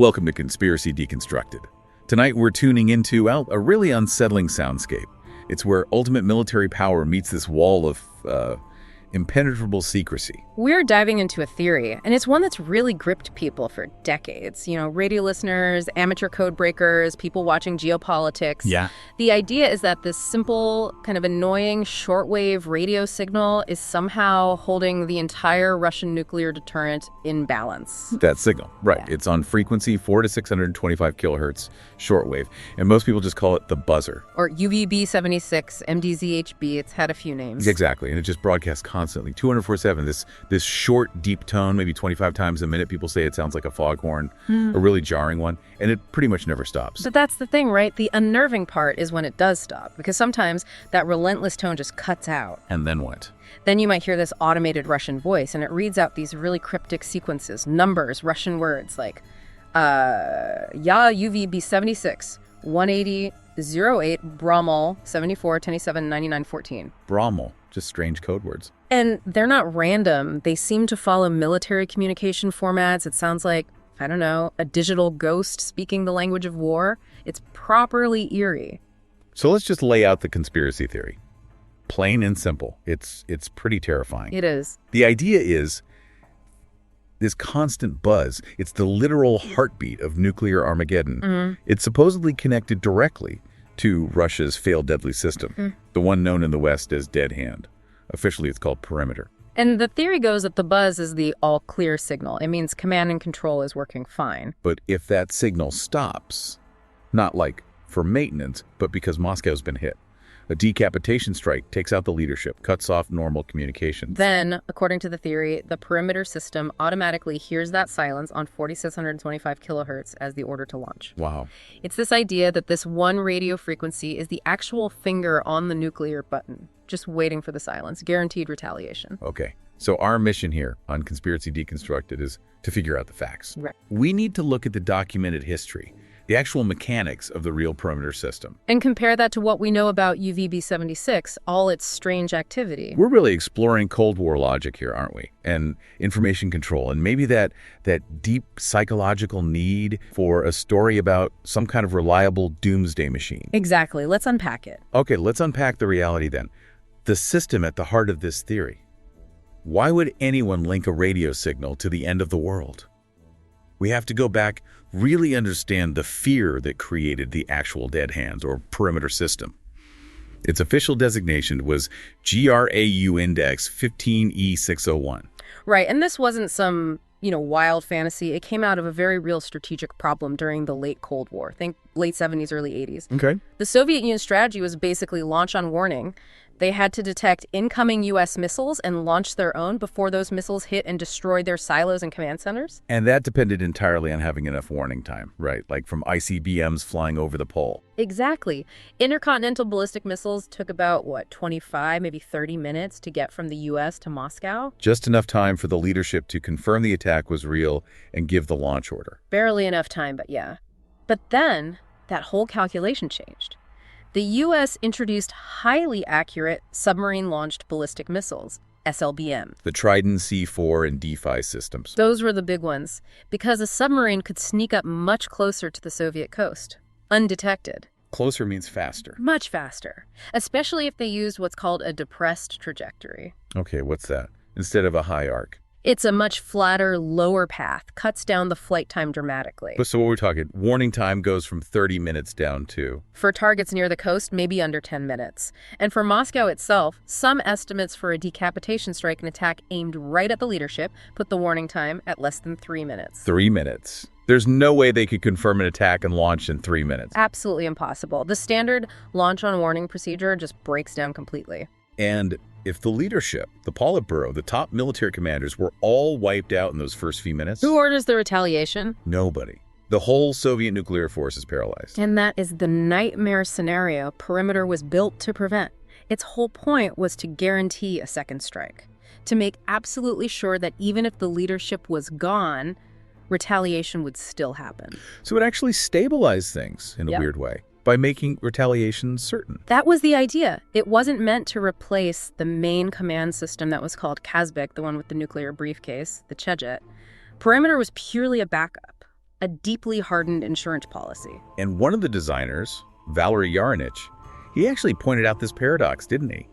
Welcome to Conspiracy Deconstructed. Tonight we're tuning into, well, a really unsettling soundscape. It's where ultimate military power meets this wall of, impenetrable secrecy. We're diving into a theory, and it's one that's really gripped people for decades. You know, radio listeners, amateur code breakers, people watching geopolitics. Yeah. The idea is that this simple, kind of annoying shortwave radio signal is somehow holding the entire Russian nuclear deterrent in balance. That signal, right. Yeah. It's on frequency 4 to 625 kilohertz shortwave, and most people just call it the buzzer. Or UVB-76, MDZHB, it's had a few names. Exactly, and it just broadcasts constantly, 24/7. This short, deep tone, maybe 25 times a minute. People say it sounds like a foghorn, a really jarring one, and it pretty much never stops. But that's the thing, right? The unnerving part is when it does stop, because sometimes that relentless tone just cuts out. And then what? Then you might hear this automated Russian voice, and it reads out these really cryptic sequences, numbers, Russian words like, Ya UVB-76, 180-08, Bromel, 74, 27, 99, 14. Bromel, just strange code words. And they're not random. They seem to follow military communication formats. It sounds like, I don't know, a digital ghost speaking the language of war. It's properly eerie. So let's just lay out the conspiracy theory. Plain and simple. It's pretty terrifying. It is. The idea is this constant buzz. It's the literal heartbeat of nuclear Armageddon. It's supposedly connected directly to Russia's failed deadly system, the one known in the West as Dead Hand. Officially, it's called perimeter. And the theory goes that the buzz is the all-clear signal. It means command and control is working fine. But if that signal stops, not like for maintenance, but because Moscow's been hit, a decapitation strike takes out the leadership, cuts off normal communications. Then, according to the theory, the perimeter system automatically hears that silence on 4,625 kilohertz as the order to launch. Wow. It's this idea that this one radio frequency is the actual finger on the nuclear button, just waiting for the silence, guaranteed retaliation. Okay. So our mission here on Conspiracy Deconstructed is to figure out the facts. Right. We need to look at the documented history, the actual mechanics of the real perimeter system. And compare that to what we know about UVB-76, all its strange activity. We're really exploring Cold War logic here, aren't we? And information control, and maybe that deep psychological need for a story about some kind of reliable doomsday machine. Exactly. Let's unpack it. Okay, let's unpack the reality then. The system at the heart of this theory. Why would anyone link a radio signal to the end of the world? We have to go back, really understand the fear that created the actual dead hands or perimeter system. Its official designation was GRAU Index 15E601. Right, and this wasn't some, wild fantasy. It came out of a very real strategic problem during the late Cold War. Think late 70s, early 80s. Okay. The Soviet Union's strategy was basically launch on warning. They had to detect incoming U.S. missiles and launch their own before those missiles hit and destroyed their silos and command centers. And that depended entirely on having enough warning time, right? Like from ICBMs flying over the pole. Exactly. Intercontinental ballistic missiles took about, 25, maybe 30 minutes to get from the U.S. to Moscow? Just enough time for the leadership to confirm the attack was real and give the launch order. Barely enough time, but yeah. But then, that whole calculation changed. The U.S. introduced highly accurate submarine-launched ballistic missiles, SLBM. The Trident C4 and D5 systems. Those were the big ones, because a submarine could sneak up much closer to the Soviet coast, undetected. Closer means faster. Much faster, especially if they used what's called a depressed trajectory. Okay, what's that? Instead of a high arc. It's a much flatter, lower path, cuts down the flight time dramatically. But so what we're talking, warning time goes from 30 minutes down to? For targets near the coast, maybe under 10 minutes. And for Moscow itself, some estimates for a decapitation strike and attack aimed right at the leadership put the warning time at less than 3 minutes. 3 minutes. There's no way they could confirm an attack and launch in 3 minutes. Absolutely impossible. The standard launch on warning procedure just breaks down completely. And if the leadership, the Politburo, the top military commanders were all wiped out in those first few minutes? Who orders the retaliation? Nobody. The whole Soviet nuclear force is paralyzed. And that is the nightmare scenario Perimeter was built to prevent. Its whole point was to guarantee a second strike, to make absolutely sure that even if the leadership was gone, retaliation would still happen. So it actually stabilized things in a weird way by making retaliation certain. That was the idea. It wasn't meant to replace the main command system that was called Kazbek, the one with the nuclear briefcase, the Chejet. Perimeter was purely a backup. a deeply hardened insurance policy. And one of the designers, Valery Yaronich, he actually pointed out this paradox, didn't he?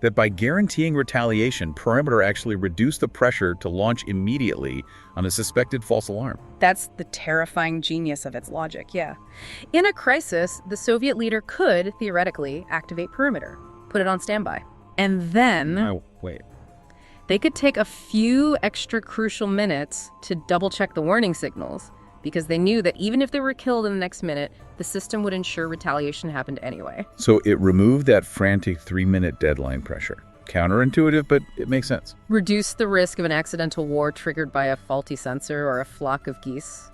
That by guaranteeing retaliation, Perimeter actually reduced the pressure to launch immediately on a suspected false alarm. That's the terrifying genius of its logic, yeah. In a crisis, the Soviet leader could, theoretically, activate Perimeter, put it on standby. And then they could take a few extra crucial minutes to double-check the warning signals, because they knew that even if they were killed in the next minute, the system would ensure retaliation happened anyway. So it removed that frantic 3-minute deadline pressure. Counterintuitive, but it makes sense. Reduce the risk of an accidental war triggered by a faulty sensor or a flock of geese,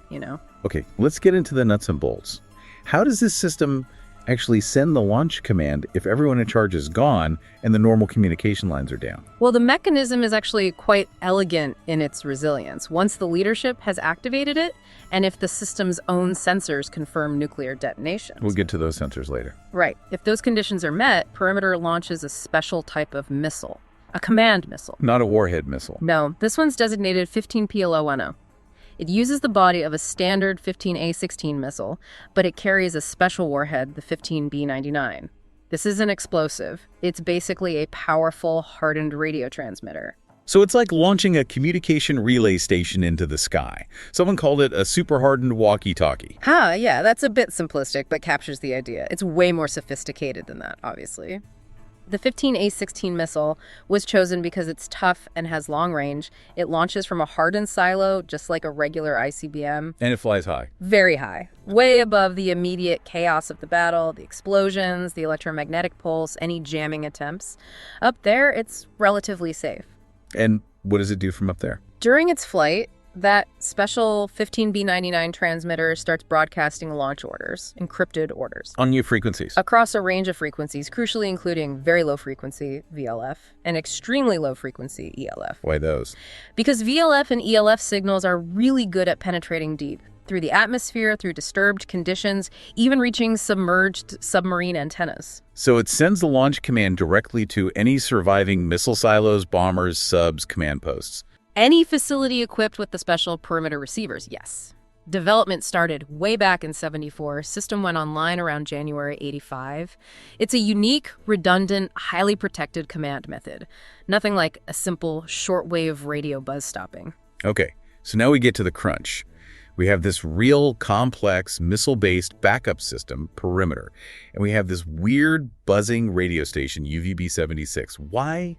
Okay, let's get into the nuts and bolts. How does this system actually send the launch command if everyone in charge is gone and the normal communication lines are down? Well, the mechanism is actually quite elegant in its resilience. Once the leadership has activated it, and if the system's own sensors confirm nuclear detonations. We'll get to those sensors later. Right. If those conditions are met, Perimeter launches a special type of missile, a command missile. Not a warhead missile. No, this one's designated 15PLO10. It uses the body of a standard 15A16 missile, but it carries a special warhead, the 15B99. This isn't explosive. It's basically a powerful, hardened radio transmitter. So it's like launching a communication relay station into the sky. Someone called it a super hardened walkie-talkie. Yeah, that's a bit simplistic, but captures the idea. It's way more sophisticated than that, obviously. The 15A16 missile was chosen because it's tough and has long range. It launches from a hardened silo, just like a regular ICBM. And it flies high. Very high. Way above the immediate chaos of the battle, the explosions, the electromagnetic pulse, any jamming attempts. Up there, it's relatively safe. And what does it do from up there? During its flight, that special 15B99 transmitter starts broadcasting launch orders, encrypted orders. On new frequencies. Across a range of frequencies, crucially including very low frequency, VLF, and extremely low frequency, ELF. Why those? Because VLF and ELF signals are really good at penetrating deep, through the atmosphere, through disturbed conditions, even reaching submerged submarine antennas. So it sends the launch command directly to any surviving missile silos, bombers, subs, command posts. Any facility equipped with the special Perimeter receivers, yes. Development started way back in '74. System went online around January '85. It's a unique, redundant, highly protected command method. Nothing like a simple shortwave radio buzz stopping. Okay, so now we get to the crunch. We have this real complex missile-based backup system, Perimeter, and we have this weird buzzing radio station, UVB-76. Why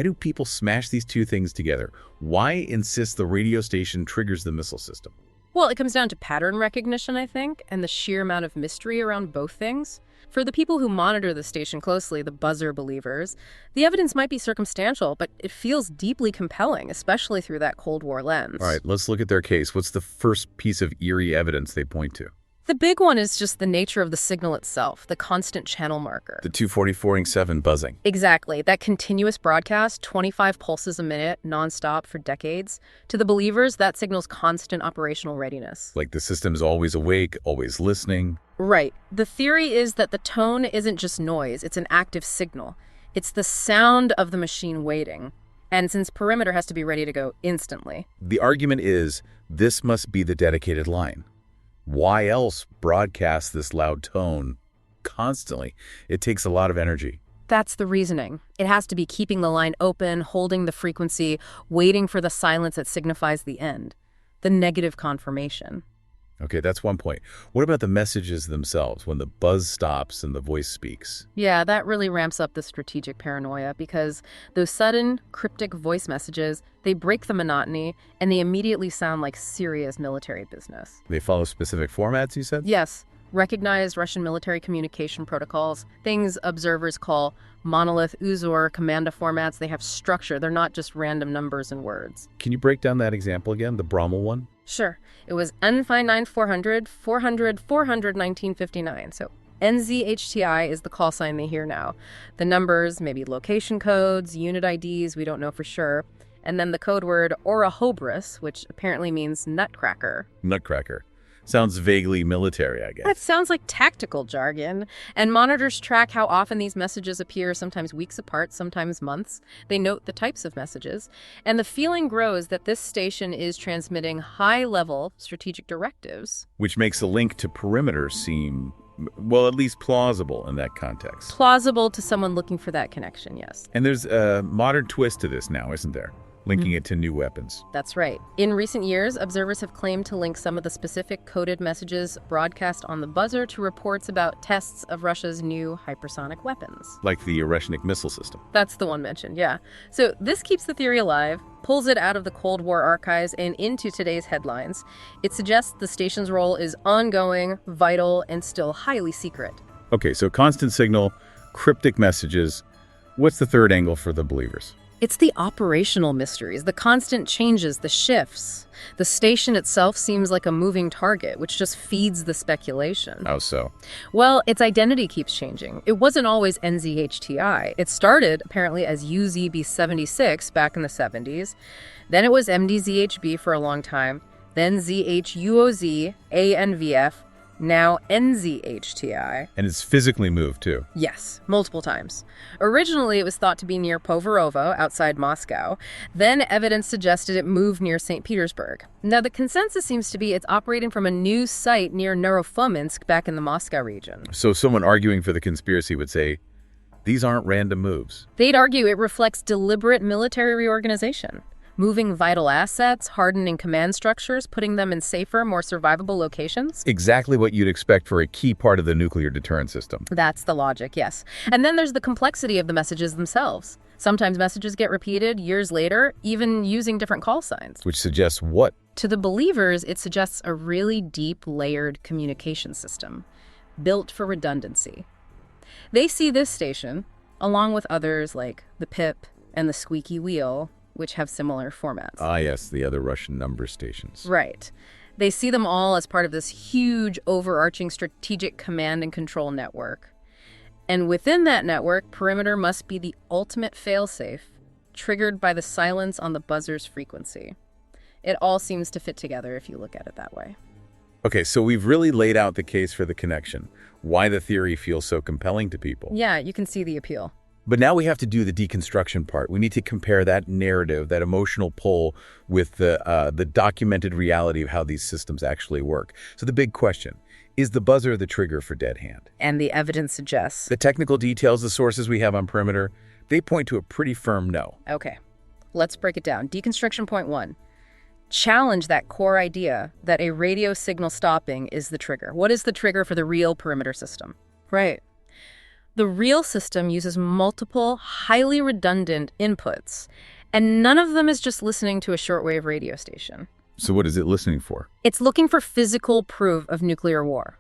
do people smash these two things together? Why insist the radio station triggers the missile system? Well, it comes down to pattern recognition, I think, and the sheer amount of mystery around both things. For the people who monitor the station closely, the buzzer believers, the evidence might be circumstantial, but it feels deeply compelling, especially through that Cold War lens. All right, let's look at their case. What's the first piece of eerie evidence they point to? The big one is just the nature of the signal itself, the constant channel marker. The 244-7 buzzing. Exactly. That continuous broadcast, 25 pulses a minute, nonstop for decades. To the believers, that signals constant operational readiness. Like the system's always awake, always listening. Right. The theory is that the tone isn't just noise, it's an active signal. It's the sound of the machine waiting. And since Perimeter has to be ready to go instantly. The argument is, this must be the dedicated line. Why else broadcast this loud tone constantly? It takes a lot of energy. That's the reasoning. It has to be keeping the line open, holding the frequency, waiting for the silence that signifies the end. The negative confirmation. Okay, that's one point. What about the messages themselves, when the buzz stops and the voice speaks? Yeah, that really ramps up the strategic paranoia because those sudden, cryptic voice messages, they break the monotony and they immediately sound like serious military business. They follow specific formats, you said? Yes. Recognized Russian military communication protocols, things observers call monolith Uzor commanda formats. They have structure. They're not just random numbers and words. Can you break down that example again, the Brommel one? Sure. It was N59400, 400, 1959. So NZHTI is the call sign they hear now. The numbers, maybe location codes, unit IDs, we don't know for sure. And then the code word Ouroboros, which apparently means nutcracker. Nutcracker. Sounds vaguely military, I guess. That sounds like tactical jargon. And monitors track how often these messages appear, sometimes weeks apart, sometimes months. They note the types of messages. And the feeling grows that this station is transmitting high-level strategic directives. Which makes a link to perimeter seem, well, at least plausible in that context. Plausible to someone looking for that connection, yes. And there's a modern twist to this now, isn't there? Linking it to new weapons. That's right. In recent years, observers have claimed to link some of the specific coded messages broadcast on the buzzer to reports about tests of Russia's new hypersonic weapons. Like the Oreshnik missile system. That's the one mentioned, yeah. So this keeps the theory alive, pulls it out of the Cold War archives and into today's headlines. It suggests the station's role is ongoing, vital, and still highly secret. Okay, so constant signal, cryptic messages. What's the third angle for the believers? It's the operational mysteries, the constant changes, the shifts. The station itself seems like a moving target, which just feeds the speculation. How so? Well, its identity keeps changing. It wasn't always NZHTI. It started, apparently, as UVB-76 back in the 70s. Then it was MDZHB for a long time. Then ZHUOZ, ANVF, now NZHTI. And it's physically moved, too. Yes, multiple times. Originally, it was thought to be near Poverovo, outside Moscow. Then evidence suggested it moved near St. Petersburg. Now, the consensus seems to be it's operating from a new site near Neurofominsk back in the Moscow region. So someone arguing for the conspiracy would say, these aren't random moves. They'd argue it reflects deliberate military reorganization. Moving vital assets, hardening command structures, putting them in safer, more survivable locations. Exactly what you'd expect for a key part of the nuclear deterrent system. That's the logic, yes. And then there's the complexity of the messages themselves. Sometimes messages get repeated years later, even using different call signs. Which suggests what? To the believers, it suggests a really deep, layered communication system, built for redundancy. They see this station, along with others like the PIP and the Squeaky Wheel, which have similar formats. Ah, yes, the other Russian number stations. Right. They see them all as part of this huge, overarching strategic command and control network. And within that network, perimeter must be the ultimate failsafe, triggered by the silence on the buzzer's frequency. It all seems to fit together if you look at it that way. Okay, so we've really laid out the case for the connection, why the theory feels so compelling to people. Yeah, you can see the appeal. But now we have to do the deconstruction part. We need to compare that narrative, that emotional pull, with the documented reality of how these systems actually work. So the big question, is the buzzer the trigger for Dead Hand? And the evidence suggests. The technical details, the sources we have on perimeter, they point to a pretty firm no. Okay, let's break it down. Deconstruction point 1. Challenge that core idea that a radio signal stopping is the trigger. What is the trigger for the real perimeter system? Right. The real system uses multiple, highly redundant inputs, and none of them is just listening to a shortwave radio station. So what is it listening for? It's looking for physical proof of nuclear war.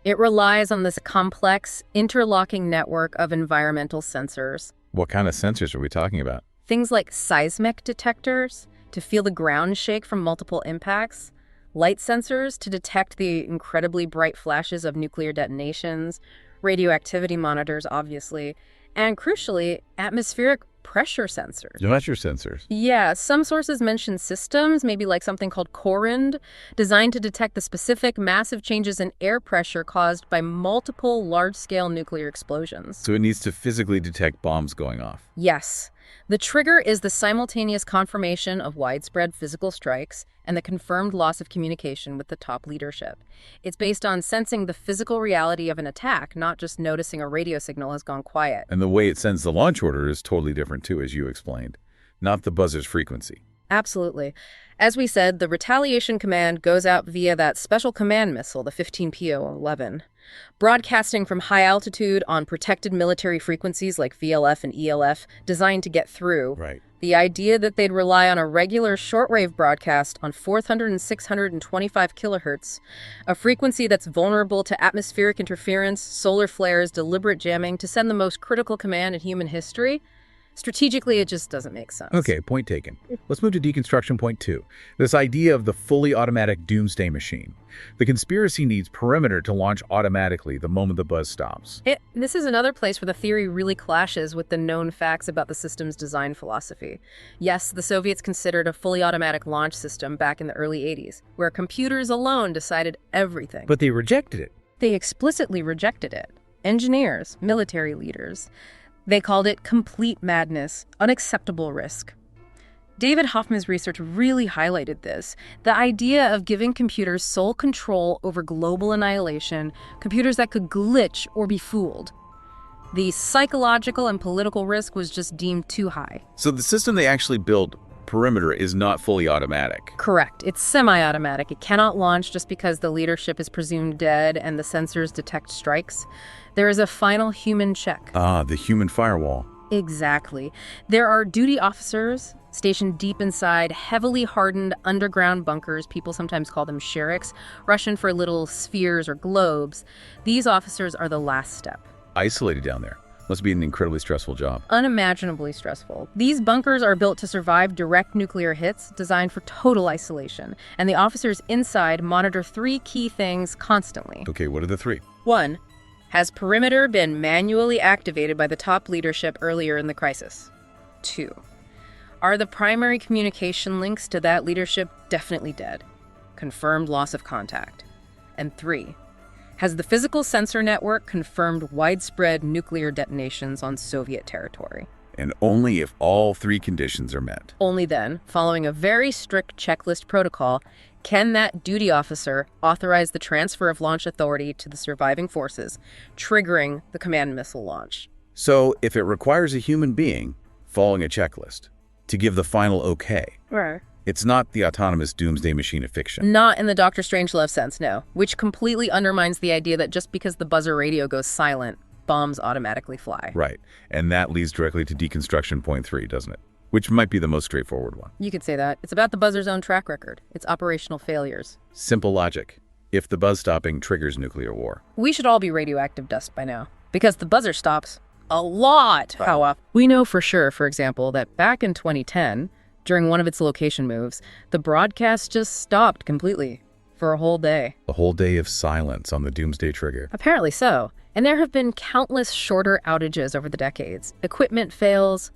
It relies on this complex, interlocking network of environmental sensors. What kind of sensors are we talking about? Things like seismic detectors to feel the ground shake from multiple impacts, light sensors to detect the incredibly bright flashes of nuclear detonations, radioactivity monitors, obviously, and crucially, atmospheric pressure sensors. Pressure sensors? Yeah, some sources mention systems, maybe like something called CORIND, designed to detect the specific massive changes in air pressure caused by multiple large-scale nuclear explosions. So it needs to physically detect bombs going off? Yes. The trigger is the simultaneous confirmation of widespread physical strikes and the confirmed loss of communication with the top leadership. It's based on sensing the physical reality of an attack, not just noticing a radio signal has gone quiet. And the way it sends the launch order is totally different too, as you explained. Not the buzzer's frequency. Absolutely. As we said, the retaliation command goes out via that special command missile, the 15PO-11, broadcasting from high altitude on protected military frequencies like VLF and ELF, designed to get through. Right. The idea that they'd rely on a regular shortwave broadcast on 400 and 625 kilohertz, a frequency that's vulnerable to atmospheric interference, solar flares, deliberate jamming, to send the most critical command in human history, Strategically, it just doesn't make sense. Okay, point taken. Let's move to deconstruction point 2. This idea of the fully automatic doomsday machine. The conspiracy needs perimeter to launch automatically the moment the buzz stops. This is another place where the theory really clashes with the known facts about the system's design philosophy. Yes, the Soviets considered a fully automatic launch system back in the early 80s, where computers alone decided everything. But they rejected it. They explicitly rejected it. Engineers, military leaders. They called it complete madness, unacceptable risk. David Hoffman's research really highlighted this. The idea of giving computers sole control over global annihilation, computers that could glitch or be fooled. The psychological and political risk was just deemed too high. So the system they actually built, perimeter, is not fully automatic. Correct. It's semi-automatic. It cannot launch just because the leadership is presumed dead and the sensors detect strikes. There is a final human check. Ah, the human firewall. Exactly. There are duty officers stationed deep inside heavily hardened underground bunkers. People sometimes call them sheriks, Russian for little spheres or globes. These officers are the last step. Isolated down there. Must be an incredibly stressful job. Unimaginably stressful. These bunkers are built to survive direct nuclear hits, designed for total isolation. And the officers inside monitor 3 key things constantly. Okay, what are the 3? 1. Has perimeter been manually activated by the top leadership earlier in the crisis? 2. Are the primary communication links to that leadership definitely dead? Confirmed loss of contact. And 3. Has the physical sensor network confirmed widespread nuclear detonations on Soviet territory? And only if all 3 conditions are met. Only then, following a very strict checklist protocol, can that duty officer authorize the transfer of launch authority to the surviving forces, triggering the command missile launch. So if it requires a human being, following a checklist, to give the final okay, Right. It's not the autonomous doomsday machine of fiction. Not in the Dr. Strangelove sense, no. Which completely undermines the idea that just because the buzzer radio goes silent, bombs automatically fly. Right. And that leads directly to deconstruction point 3, doesn't it? Which might be the most straightforward one. You could say that. It's about the buzzer's own track record, its operational failures. Simple logic. If the buzz stopping triggers nuclear war. We should all be radioactive dust by now. Because the buzzer stops a lot. How often? We know for sure, for example, that back in 2010, during one of its location moves, the broadcast just stopped completely for a whole day. A whole day of silence on the doomsday trigger. Apparently so. And there have been countless shorter outages over the decades. Equipment fails,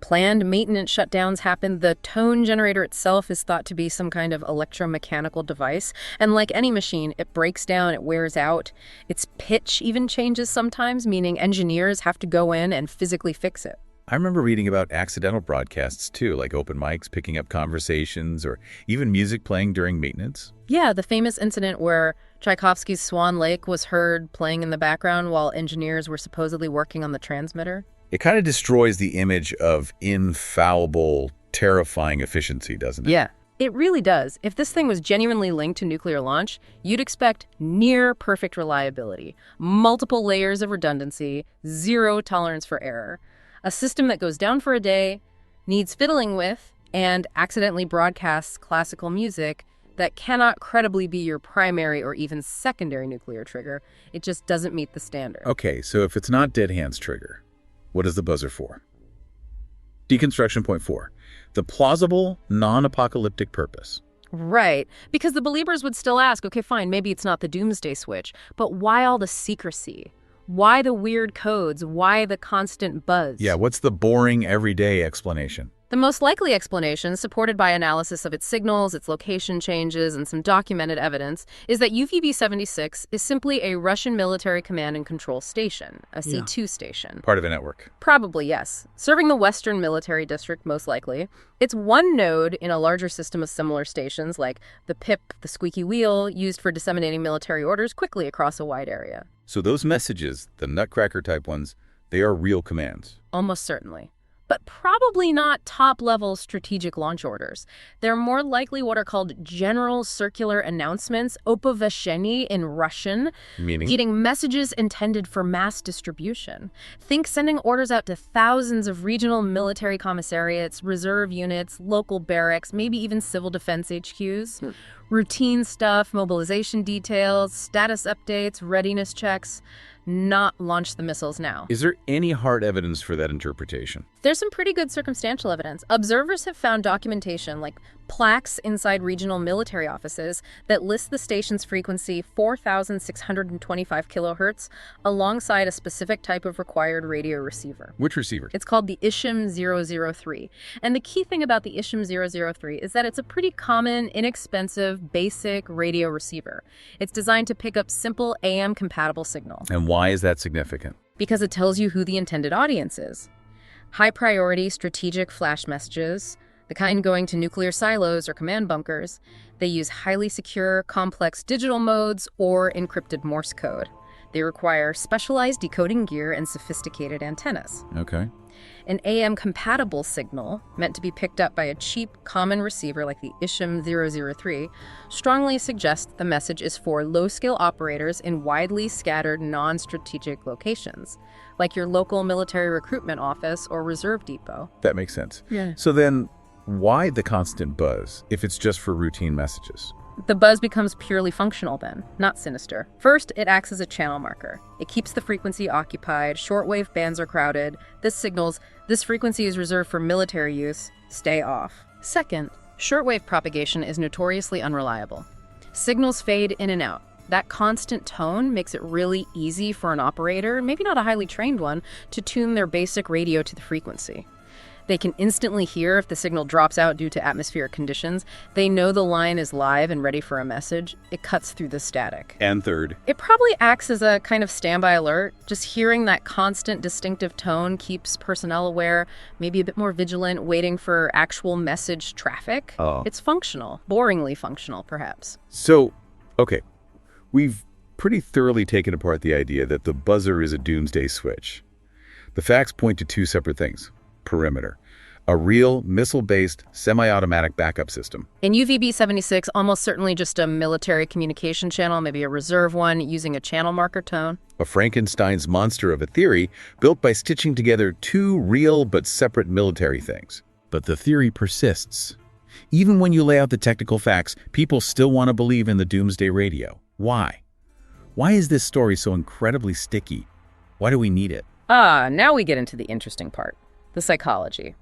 planned maintenance shutdowns happen. The tone generator itself is thought to be some kind of electromechanical device. And like any machine, it breaks down, it wears out. Its pitch even changes sometimes, meaning engineers have to go in and physically fix it. I remember reading about accidental broadcasts too, like open mics picking up conversations or even music playing during maintenance. Yeah, the famous incident where Tchaikovsky's Swan Lake was heard playing in the background while engineers were supposedly working on the transmitter. It kind of destroys the image of infallible, terrifying efficiency, doesn't it? Yeah, it really does. If this thing was genuinely linked to nuclear launch, you'd expect near perfect reliability, multiple layers of redundancy, zero tolerance for error. A system that goes down for a day, needs fiddling with, and accidentally broadcasts classical music that cannot credibly be your primary or even secondary nuclear trigger. It just doesn't meet the standard. Okay, so if it's not dead hands trigger, what is the buzzer for? Deconstruction point 4. The plausible, non-apocalyptic purpose. Right, because the believers would still ask, okay, fine, maybe it's not the doomsday switch, but why all the secrecy? Why the weird codes? Why the constant buzz? Yeah, what's the boring, everyday explanation? The most likely explanation, supported by analysis of its signals, its location changes, and some documented evidence, is that UVB-76 is simply a Russian military command and control station, a C2 station. Part of a network. Probably, yes. Serving the Western Military District, most likely. It's one node in a larger system of similar stations, like the PIP, the Squeaky Wheel, used for disseminating military orders quickly across a wide area. So those messages, the nutcracker-type ones, they are real commands. Almost certainly. But probably not top-level strategic launch orders. They're more likely what are called general circular announcements, opoveshchenie in Russian, Meaning messages intended for mass distribution. Think sending orders out to thousands of regional military commissariats, reserve units, local barracks, maybe even civil defense HQs. Routine stuff, mobilization details, status updates, readiness checks. not launch the missiles now. Is there any hard evidence for that interpretation? There's some pretty good circumstantial evidence. Observers have found documentation, like plaques inside regional military offices, that list the station's frequency 4,625 kilohertz alongside a specific type of required radio receiver. Which receiver? It's called the ISHM-003. And the key thing about the ISHM-003 is that it's a pretty common, inexpensive, basic radio receiver. It's designed to pick up simple AM-compatible signal. And why is that significant? Because it tells you who the intended audience is. High-priority strategic flash messages, the kind going to nuclear silos or command bunkers, they use highly secure, complex digital modes or encrypted Morse code. They require specialized decoding gear and sophisticated antennas. Okay. An AM-compatible signal, meant to be picked up by a cheap, common receiver like the ISHM-003, strongly suggests the message is for low-skill operators in widely scattered, non-strategic locations, like your local military recruitment office or reserve depot. That makes sense. Yeah. So then, why the constant buzz if it's just for routine messages? The buzz becomes purely functional then, not sinister. First, it acts as a channel marker. It keeps the frequency occupied, shortwave bands are crowded. This signals this frequency is reserved for military use, stay off. Second, shortwave propagation is notoriously unreliable. Signals fade in and out. That constant tone makes it really easy for an operator, maybe not a highly trained one, to tune their basic radio to the frequency. They can instantly hear if the signal drops out due to atmospheric conditions. They know the line is live and ready for a message. It cuts through the static. And third, It probably acts as a kind of standby alert. Just hearing that constant, distinctive tone keeps personnel aware, maybe a bit more vigilant, waiting for actual message traffic. Oh. It's functional, boringly functional, perhaps. So, okay, we've pretty thoroughly taken apart the idea that the buzzer is a doomsday switch. The facts point to two separate things. Perimeter, a real missile-based semi-automatic backup system. In UVB-76, almost certainly just a military communication channel, maybe a reserve one, using a channel marker tone. A Frankenstein's monster of a theory built by stitching together two real but separate military things. But the theory persists. Even when you lay out the technical facts, people still want to believe in the doomsday radio. Why? Why is this story so incredibly sticky? Why do we need it? Now we get into the interesting part. The psychology.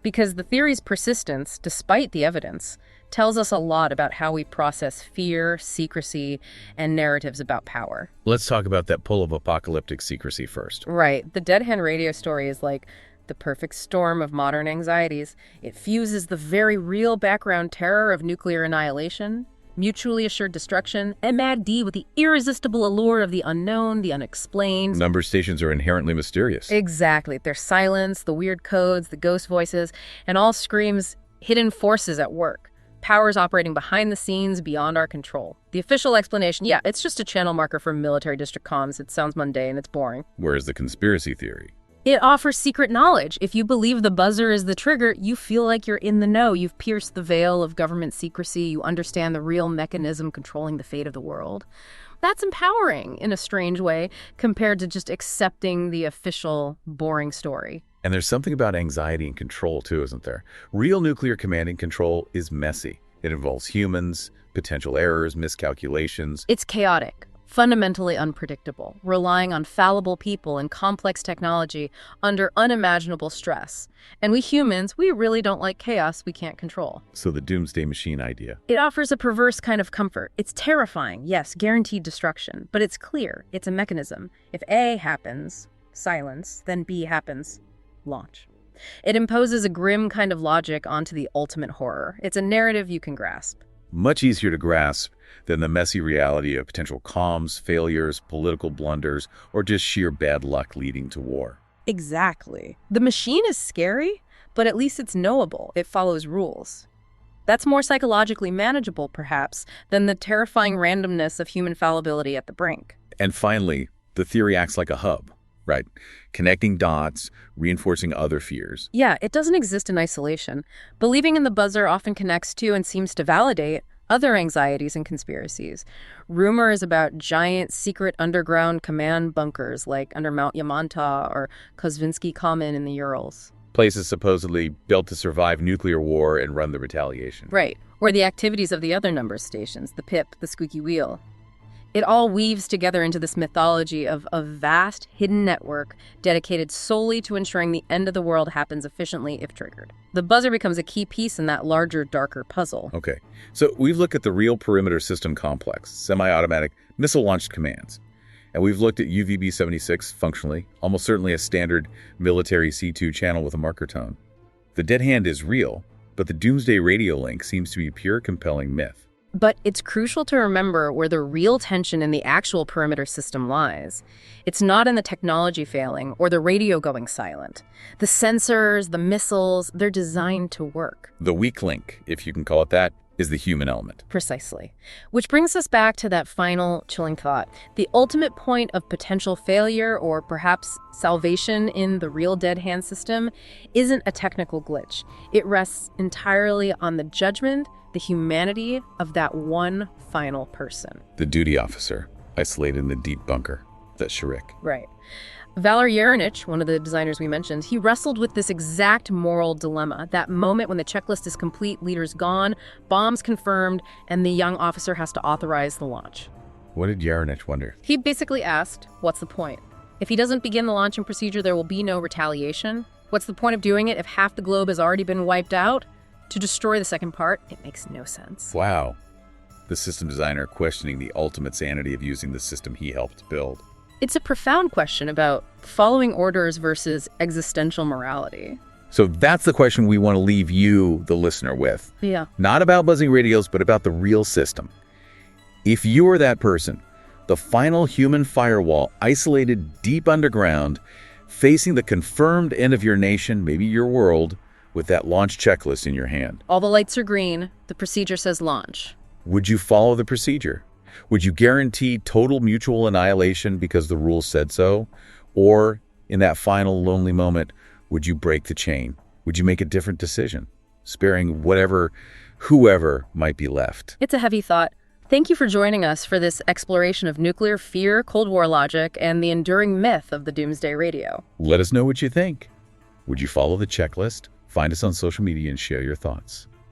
Because the theory's persistence, despite the evidence, tells us a lot about how we process fear, secrecy, and narratives about power. Let's talk about that pull of apocalyptic secrecy first. Right. The dead hen radio story is like the perfect storm of modern anxieties. It fuses the very real background terror of nuclear annihilation, mutually assured destruction, and Mad D with the irresistible allure of the unknown, the unexplained. Number stations are inherently mysterious. Exactly. Their silence, the weird codes, the ghost voices, and all screams hidden forces at work. Powers operating behind the scenes, beyond our control. The official explanation, yeah, it's just a channel marker for military district comms. It sounds mundane, it's boring. Whereas the conspiracy theory? It offers secret knowledge. If you believe the buzzer is the trigger, you feel like you're in the know. You've pierced the veil of government secrecy. You understand the real mechanism controlling the fate of the world. That's empowering in a strange way compared to just accepting the official, boring story. And there's something about anxiety and control too, isn't there? Real nuclear command and control is messy. It involves humans, potential errors, miscalculations. It's chaotic. Fundamentally unpredictable, relying on fallible people and complex technology under unimaginable stress. And we humans, we really don't like chaos we can't control. So the doomsday machine idea. It offers a perverse kind of comfort. It's terrifying, yes, guaranteed destruction, but it's clear, it's a mechanism. If A happens, silence, then B happens, launch. It imposes a grim kind of logic onto the ultimate horror. It's a narrative you can grasp. Much easier to grasp than the messy reality of potential comms, failures, political blunders, or just sheer bad luck leading to war. Exactly. The machine is scary, but at least it's knowable. It follows rules. That's more psychologically manageable, perhaps, than the terrifying randomness of human fallibility at the brink. And finally, the theory acts like a hub, right? Connecting dots, reinforcing other fears. Yeah, it doesn't exist in isolation. Believing in the buzzer often connects to and seems to validate other anxieties and conspiracies. Rumors about giant secret underground command bunkers like under Mount Yamanta or Kozvinsky Common in the Urals. Places supposedly built to survive nuclear war and run the retaliation. Right, or the activities of the other number stations, the PIP, the Squeaky Wheel. It all weaves together into this mythology of a vast, hidden network dedicated solely to ensuring the end of the world happens efficiently if triggered. The buzzer becomes a key piece in that larger, darker puzzle. Okay, so we've looked at the real perimeter system complex, semi-automatic missile-launched commands. And we've looked at UVB-76 functionally, almost certainly a standard military C2 channel with a marker tone. The dead hand is real, but the doomsday radio link seems to be pure compelling myth. But it's crucial to remember where the real tension in the actual perimeter system lies. It's not in the technology failing or the radio going silent. The sensors, the missiles, they're designed to work. The weak link, if you can call it that, is the human element. Precisely. Which brings us back to that final chilling thought. The ultimate point of potential failure, or perhaps salvation in the real dead hand system, isn't a technical glitch. It rests entirely on the judgment, the humanity of that one final person. The duty officer, isolated in the deep bunker. That's Shirik. Right. Valer Yarenich, one of the designers we mentioned, he wrestled with this exact moral dilemma. That moment when the checklist is complete, leader's gone, bombs confirmed, and the young officer has to authorize the launch. What did Yarenich wonder? He basically asked, what's the point? If he doesn't begin the launching procedure, there will be no retaliation. What's the point of doing it if half the globe has already been wiped out? To destroy the second part, it makes no sense. Wow. The system designer questioning the ultimate sanity of using the system he helped build. It's a profound question about following orders versus existential morality. So that's the question we want to leave you, the listener, with. Yeah. Not about buzzing radios, but about the real system. If you are that person, the final human firewall, isolated deep underground, facing the confirmed end of your nation, maybe your world, with that launch checklist in your hand. All the lights are green. The procedure says launch. Would you follow the procedure? Would you guarantee total mutual annihilation because the rules said so? Or, in that final lonely moment, would you break the chain? Would you make a different decision, sparing whoever might be left? It's a heavy thought. Thank you for joining us for this exploration of nuclear fear, Cold War logic, and the enduring myth of the doomsday radio. Let us know what you think. Would you follow the checklist? Find us on social media and share your thoughts.